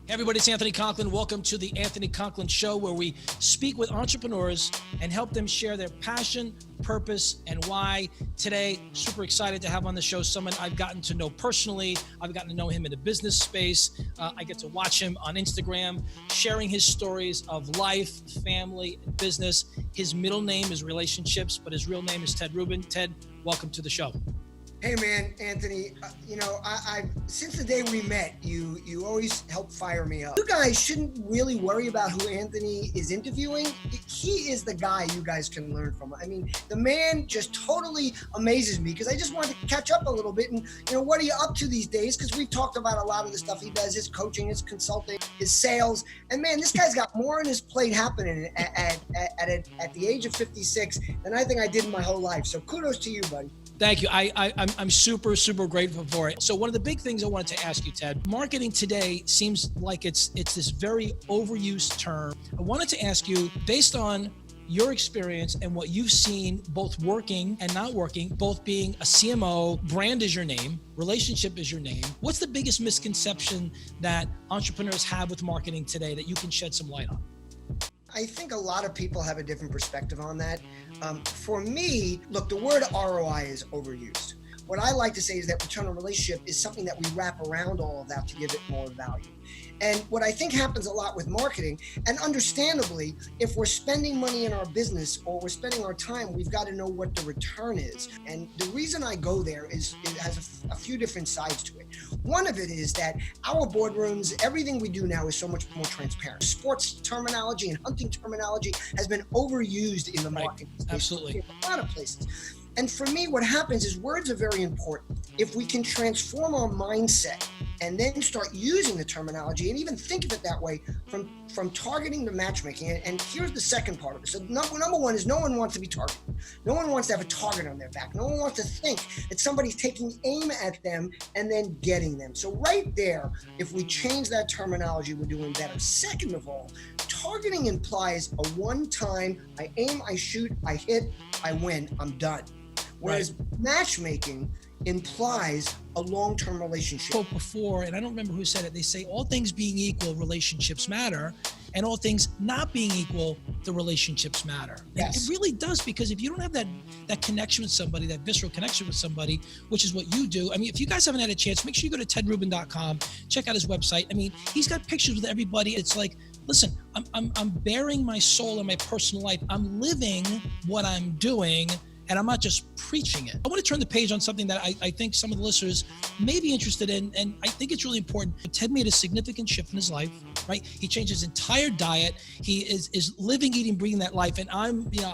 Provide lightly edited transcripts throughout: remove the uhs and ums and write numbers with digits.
Hey everybody, it's Anthony Conklin. Welcome to the Anthony Conklin Show, where we speak with entrepreneurs and help them share their passion, purpose, and why. Today, super excited to have on the show someone I've gotten to know personally. I've gotten to know him in the business space. I get to watch him on Instagram, sharing his stories of life, family, and business. His middle name is Relationships, but his real name is Ted Rubin. Ted, welcome to the show. Hey man, Anthony, I since the day we met, you always help fire me up. You guys shouldn't really worry about who Anthony is interviewing. He is the guy you guys can learn from. I mean, the man just totally amazes me, because I just wanted to catch up a little bit and, what are you up to these days? Because we've talked about a lot of the stuff he does, his coaching, his consulting, his sales. And man, this guy's got more on his plate happening at the age of 56 than I think I did in my whole life. So kudos to you, buddy. Thank you. I'm super grateful for it. So one of the big things I wanted to ask you, Ted, marketing today seems like it's this very overused term. I wanted to ask you, based on your experience and what you've seen, both working and not working, both being a CMO, brand is your name, relationship is your name. What's the biggest misconception that entrepreneurs have with marketing today that you can shed some light on? I think a lot of people have a different perspective on that. For me, look, the word ROI is overused. What I like to say is that return on relationship is something that we wrap around all of that to give it more value. And what I think happens a lot with marketing, and understandably, if we're spending money in our business or we're spending our time, we've got to know what the return is. And the reason I go there is it has a few different sides to it. One of it is that our boardrooms, everything we do now is so much more transparent. Sports terminology and hunting terminology has been overused in the market. Right. Absolutely. In a lot of places. And for me, what happens is words are very important. If we can transform our mindset and then start using the terminology and even think of it that way, from targeting to matchmaking. And here's the second part of it. So number one is no one wants to be targeted. No one wants to have a target on their back. No one wants to think that somebody's taking aim at them and then getting them. So right there, if we change that terminology, we're doing better. Second of all, targeting implies a one-time, I aim, I shoot, I hit, I win, I'm done. Whereas matchmaking implies a long-term relationship. Spoke before, and I don't remember who said it, they say all things being equal, relationships matter, and all things not being equal, the relationships matter. Yes. It really does, because if you don't have that connection with somebody, that visceral connection with somebody, which is what you do. I mean, if you guys haven't had a chance, make sure you go to tedrubin.com, check out his website. I mean, he's got pictures with everybody. It's like, listen, I'm bearing my soul in my personal life. I'm living what I'm doing, and I'm not just preaching it. I want to turn the page on something that I think some of the listeners may be interested in, and I think it's really important. Ted made a significant shift in his life, right? He changed his entire diet. He is living, eating, breathing that life. And I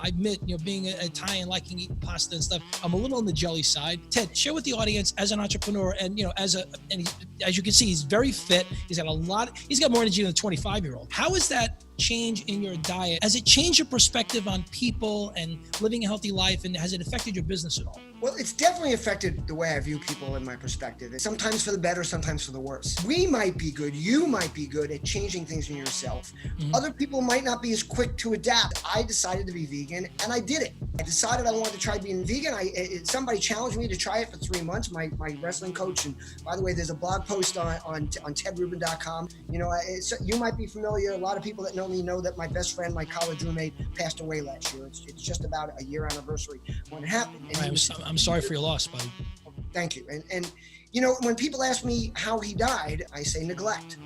admit, being an Italian, liking eating pasta and stuff, I'm a little on the jelly side. Ted, share with the audience as an entrepreneur, and as you can see, he's very fit. He's got more energy than a 25-year-old. How is that change in your diet? Has it changed your perspective on people and living a healthy life, and has it affected your business at all? Well, it's definitely affected the way I view people in my perspective. Sometimes for the better, sometimes for the worse. We might be good, you might be good at changing things in yourself. Mm-hmm. Other people might not be as quick to adapt. I decided to be vegan, and I did it. I decided I wanted to try being vegan. Somebody challenged me to try it for 3 months, my wrestling coach. And by the way, there's a blog post on tedrubin.com. You might be familiar. A lot of people that know me know that my best friend, my college roommate, passed away last year. It's just about a year anniversary when it happened. And I'm sorry for your loss, buddy. Thank you. And when people ask me how he died, I say neglect.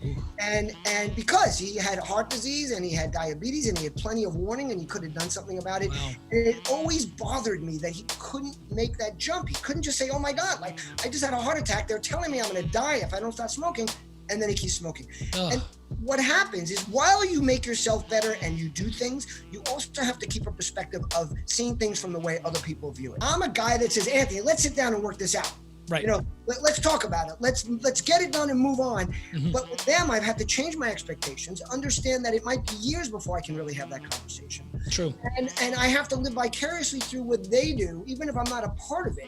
Ooh. And because he had heart disease and he had diabetes and he had plenty of warning and he could have done something about it. Wow. And it always bothered me that he couldn't make that jump. He couldn't just say, oh my God, like I just had a heart attack. They're telling me I'm going to die if I don't stop smoking. And then he keeps smoking. Ugh. And what happens is, while you make yourself better and you do things, you also have to keep a perspective of seeing things from the way other people view it. I'm a guy that says, Anthony, let's sit down and work this out. Right. Let's talk about it. Let's get it done and move on. Mm-hmm. But with them, I've had to change my expectations, understand that it might be years before I can really have that conversation. True. And I have to live vicariously through what they do, even if I'm not a part of it.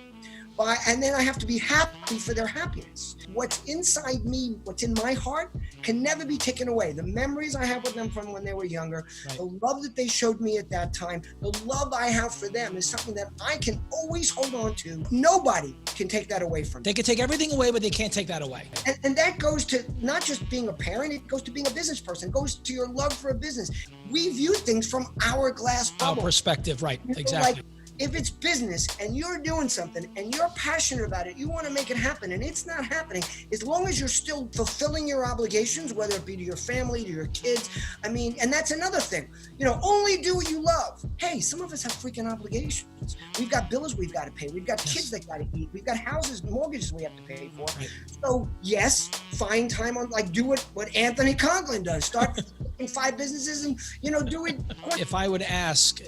And then I have to be happy for their happiness. What's inside me, what's in my heart, can never be taken away. The memories I have with them from when they were younger, right. The love that they showed me at that time, the love I have for them is something that I can always hold on to. Nobody can take that away from you. They can take everything away, but they can't take that away. And that goes to not just being a parent, it goes to being a business person. It goes to your love for a business. We view things from our glass bubble. Our perspective, right, You know, exactly. like, if it's business and you're doing something and you're passionate about it, you want to make it happen and it's not happening, as long as you're still fulfilling your obligations, whether it be to your family, to your kids. I mean, and that's another thing, only do what you love. Hey, some of us have freaking obligations. We've got bills we've got to pay. We've got kids that got to eat. We've got houses, mortgages we have to pay for. Right. So yes, find time on, do what Anthony Conklin does. Start 5 businesses and, do it. If I would ask,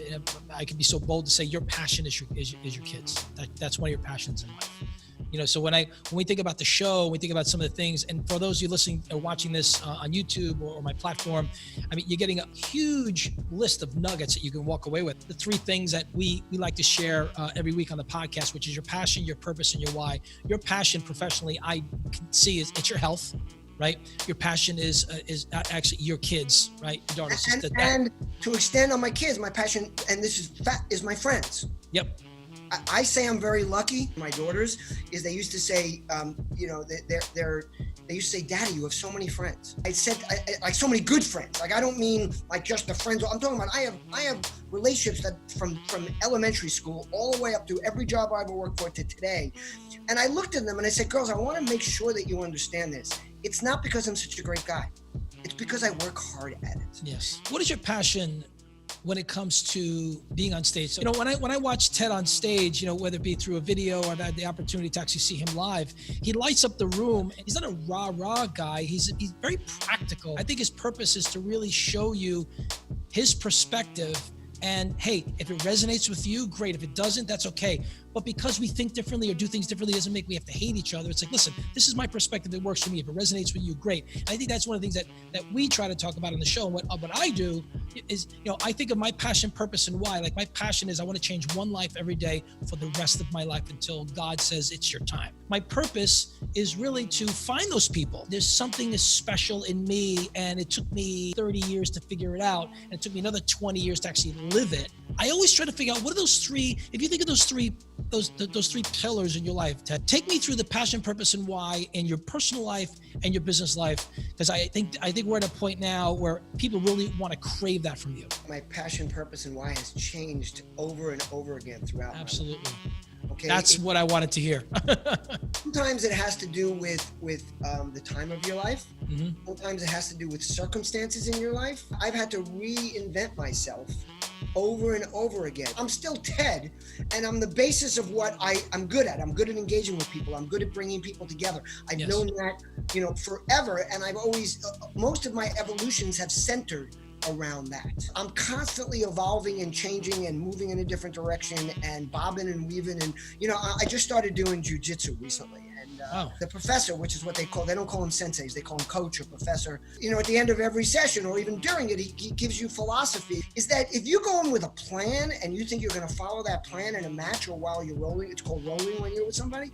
I could be so bold to say your passion is your kids. That's one of your passions in life. So when we think about the show, we think about some of the things, and for those of you listening or watching this on YouTube or my platform, I mean, you're getting a huge list of nuggets that you can walk away with. The 3 things that we like to share every week on the podcast, which is your passion, your purpose, and your why. Your passion professionally, I can see it's your health. Right, your passion is actually your kids, right? Your daughters. And to extend on my kids, my passion, and this is my friends. Yep. I say I'm very lucky. My daughters is they used to say, they used to say, Daddy, you have so many friends. I said, like so many good friends. Like I don't mean like just the friends. I'm talking about I have relationships that from elementary school all the way up to every job I ever worked for to today. And I looked at them and I said, girls, I want to make sure that you understand this. It's not because I'm such a great guy. It's because I work hard at it. Yes. What is your passion when it comes to being on stage? So, when I watch Ted on stage, whether it be through a video or I've had the opportunity to actually see him live, he lights up the room. He's not a rah guy. He's very practical. I think his purpose is to really show you his perspective. And hey, if it resonates with you, great. If it doesn't, that's okay. But because we think differently or do things differently doesn't make we have to hate each other. It's like, listen, this is my perspective that works for me. If it resonates with you, great. And I think that's one of the things that we try to talk about on the show. And what I do is, I think of my passion, purpose, and why. Like my passion is I want to change one life every day for the rest of my life until God says it's your time. My purpose is really to find those people. There's something that's special in me, and it took me 30 years to figure it out, and it took me another 20 years to actually live it. I always try to figure out what are those 3, if you think of those three pillars in your life, Ted, take me through the passion, purpose, and why in your personal life and your business life, because I think we're at a point now where people really want to crave that from you. My passion, purpose, and why has changed over and over again throughout Absolutely. my life. Okay. That's what I wanted to hear. Sometimes it has to do with the time of your life. Mm-hmm. Sometimes it has to do with circumstances in your life. I've had to reinvent myself over and over again. I'm still Ted, and I'm the basis of what I'm good at. I'm good at engaging with people. I'm good at bringing people together. I've known that, forever, and I've always, most of my evolutions have centered around that. I'm constantly evolving and changing and moving in a different direction and bobbing and weaving. And, I just started doing jujitsu recently. The professor, which is what they don't call him senseis, they call him coach or professor. At the end of every session or even during it, he gives you philosophy, is that if you go in with a plan and you think you're going to follow that plan in a match or while you're rolling, it's called rolling when you're with somebody,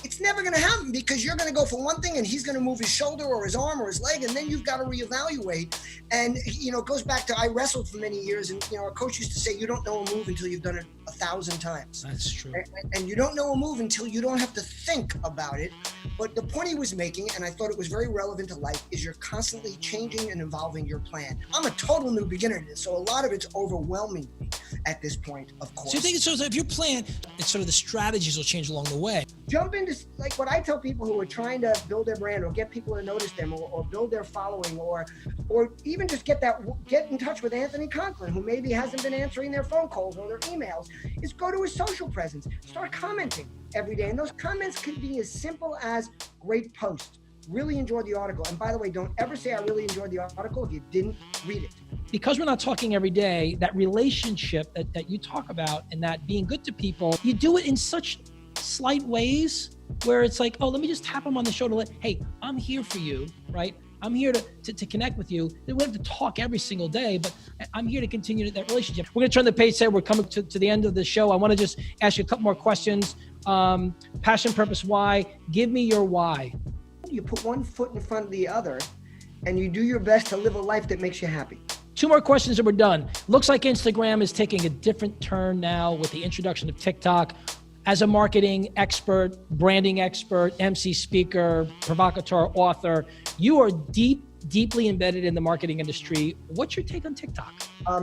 it's never going to happen because you're going to go for one thing and he's going to move his shoulder or his arm or his leg, and then you've got to reevaluate. And, it goes back to, I wrestled for many years, and, a coach used to say, you don't know a move until you've done it 1,000 times. That's true. And you don't know a move until you don't have to think about it. But the point he was making, and I thought it was very relevant to life, is you're constantly changing and evolving your plan. I'm a total new beginner to this, so a lot of it's overwhelming me at this point, of course. So you think if your plan, it's sort of the strategies will change along the way. Jump into, like what I tell people who are trying to build their brand or get people to notice them or build their following or even just get in touch with Anthony Conklin, who maybe hasn't been answering their phone calls or their emails, is go to his social presence, start commenting every day. And those comments could be as simple as great post, really enjoyed the article. And by the way, don't ever say I really enjoyed the article if you didn't read it. Because we're not talking every day, that relationship that you talk about and that being good to people, you do it in such slight ways where it's like, oh, let me just tap them on the shoulder. Hey, I'm here for you, right? I'm here to connect with you. We don't have to talk every single day, but I'm here to continue that relationship. We're going to turn the page there. We're coming to the end of the show. I want to just ask you a couple more questions. Passion, purpose, why? Give me your why. You put one foot in front of the other and you do your best to live a life that makes you happy. 2 more questions and we're done. Looks like Instagram is taking a different turn now with the introduction of TikTok. as a marketing expert, branding expert, MC speaker, provocateur, author, you are deeply embedded in the marketing industry. What's your take on TikTok?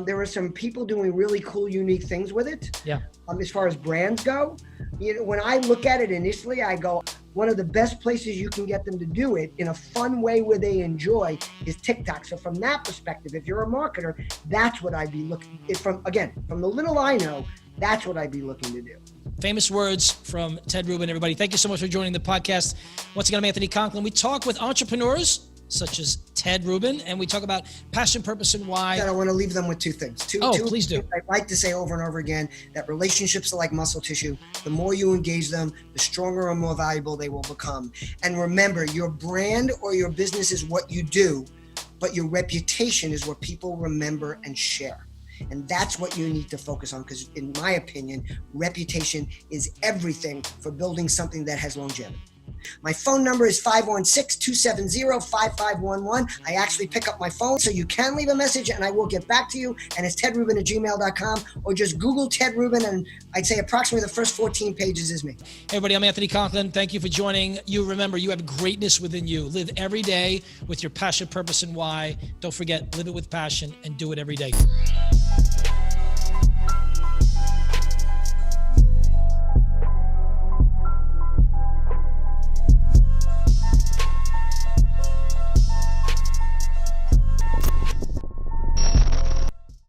There are some people doing really cool, unique things with it. Yeah. As far as brands go, when I look at it initially, I go, one of the best places you can get them to do it in a fun way where they enjoy is TikTok. So from that perspective, if you're a marketer, that's what I'd be looking from the little I know, that's what I'd be looking to do. Famous words from Ted Rubin, everybody. Thank you so much for joining the podcast. Once again, I'm Anthony Conklin. We talk with entrepreneurs such as Ted Rubin, and we talk about passion, purpose, and why. I want to leave them with two things. Please do. I like to say over and over again that relationships are like muscle tissue. The more you engage them, the stronger and more valuable they will become. And remember, your brand or your business is what you do, but your reputation is what people remember and share. And that's what you need to focus on, because in my opinion, reputation is everything for building something that has longevity. My phone number is 516-270-5511. I actually pick up my phone, so you can leave a message and I will get back to you. And it's tedrubin@gmail.com, or just Google Ted Rubin, and I'd say approximately the first 14 pages is me. Hey everybody, I'm Anthony Conklin. Thank you for joining. You remember, you have greatness within you. Live every day with your passion, purpose, and why. Don't forget, live it with passion and do it every day.